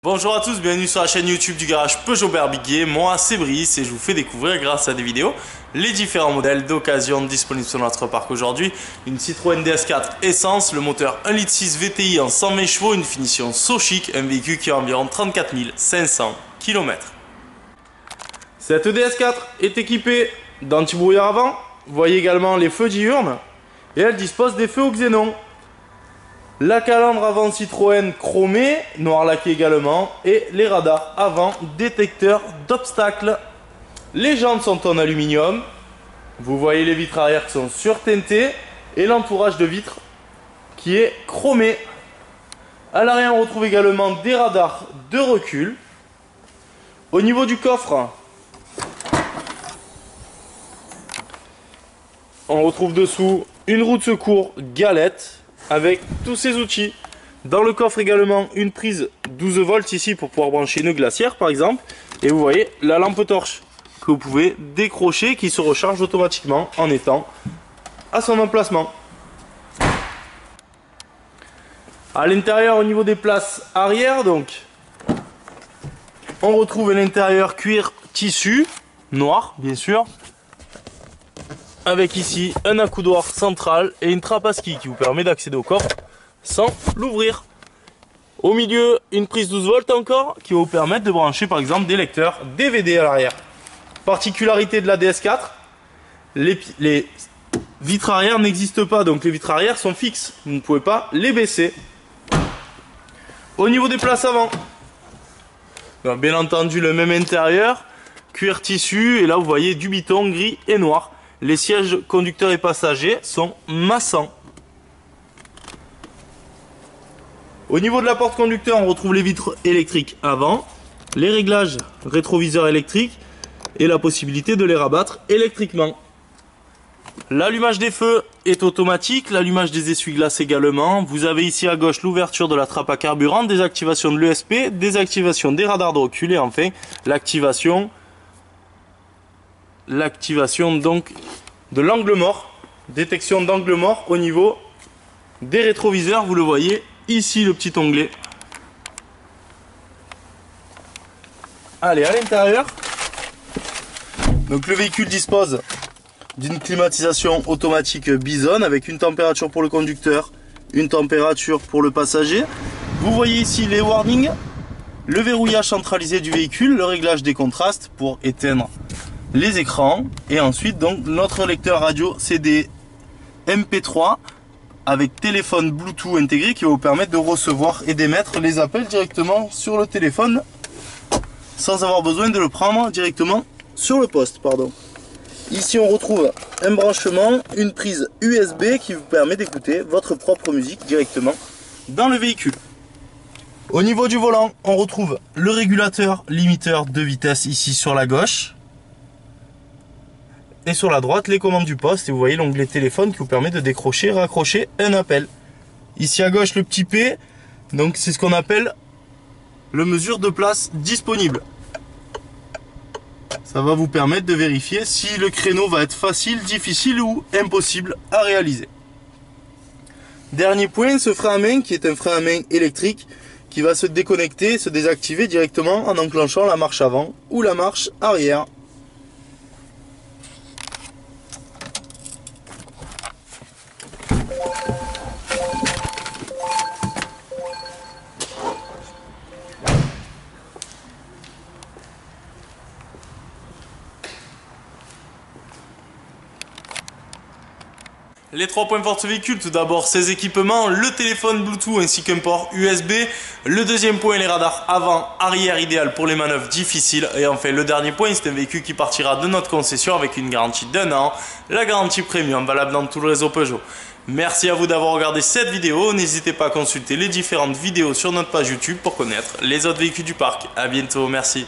Bonjour à tous, bienvenue sur la chaîne YouTube du garage Peugeot Berbiguier. Moi c'est Brice et je vous fais découvrir grâce à des vidéos les différents modèles d'occasion disponibles sur notre parc aujourd'hui. Une Citroën DS4 Essence, le moteur 1.6 litre VTI en 120 chevaux, une finition so chic, un véhicule qui a environ 34 500 km. Cette DS4 est équipée d'anti-brouillard avant, vous voyez également les feux diurnes et elle dispose des feux au xénon. La calandre avant Citroën chromée, noir laqué également, et les radars avant détecteurs d'obstacles. Les jantes sont en aluminium, vous voyez les vitres arrière qui sont surteintées et l'entourage de vitres qui est chromé. À l'arrière on retrouve également des radars de recul. Au niveau du coffre, on retrouve dessous une roue de secours galette avec tous ces outils. Dans le coffre également une prise 12 volts ici pour pouvoir brancher une glacière par exemple. Et vous voyez la lampe torche que vous pouvez décrocher qui se recharge automatiquement en étant à son emplacement. À l'intérieur au niveau des places arrière donc on retrouve l'intérieur cuir tissu noir bien sûr, avec ici un accoudoir central et une trappe à ski qui vous permet d'accéder au coffre sans l'ouvrir. Au milieu, une prise 12 volts encore qui va vous permettre de brancher par exemple des lecteurs DVD à l'arrière. Particularité de la DS4, les vitres arrière n'existent pas, donc les vitres arrière sont fixes, vous ne pouvez pas les baisser. Au niveau des places avant, bien entendu le même intérieur, cuir tissu, et là vous voyez du biton gris et noir. Les sièges conducteurs et passagers sont massants. Au niveau de la porte conducteur, on retrouve les vitres électriques avant, les réglages rétroviseurs électriques et la possibilité de les rabattre électriquement. L'allumage des feux est automatique, l'allumage des essuie-glaces également. Vous avez ici à gauche l'ouverture de la trappe à carburant, désactivation de l'ESP, désactivation des radars de recul et enfin l'activation donc de l'angle mort, détection d'angle mort au niveau des rétroviseurs. Vous le voyez ici, le petit onglet. Allez, à l'intérieur, donc le véhicule dispose d'une climatisation automatique Bison avec une température pour le conducteur, une température pour le passager. Vous voyez ici les warnings, le verrouillage centralisé du véhicule, le réglage des contrastes pour éteindre les écrans et ensuite donc notre lecteur radio CD MP3 avec téléphone Bluetooth intégré qui va vous permettre de recevoir et d'émettre les appels directement sur le téléphone sans avoir besoin de le prendre directement sur le poste. Ici on retrouve un branchement, une prise USB qui vous permet d'écouter votre propre musique directement dans le véhicule. Au niveau du volant, on retrouve le régulateur limiteur de vitesse ici sur la gauche. Et sur la droite, les commandes du poste. Et vous voyez l'onglet téléphone qui vous permet de décrocher, raccrocher un appel. Ici à gauche, le petit P. Donc c'est ce qu'on appelle le mesure de place disponible. Ça va vous permettre de vérifier si le créneau va être facile, difficile ou impossible à réaliser. Dernier point, ce frein à main qui est un frein à main électrique qui va se déconnecter, se désactiver directement en enclenchant la marche avant ou la marche arrière. Les 3 points forts de ce véhicule, tout d'abord ses équipements, le téléphone Bluetooth ainsi qu'un port USB. Le deuxième point, les radars avant, arrière idéal pour les manœuvres difficiles. Et enfin le dernier point, c'est un véhicule qui partira de notre concession avec une garantie d'1 an, la garantie premium valable dans tout le réseau Peugeot. Merci à vous d'avoir regardé cette vidéo, n'hésitez pas à consulter les différentes vidéos sur notre page YouTube pour connaître les autres véhicules du parc. A bientôt, merci.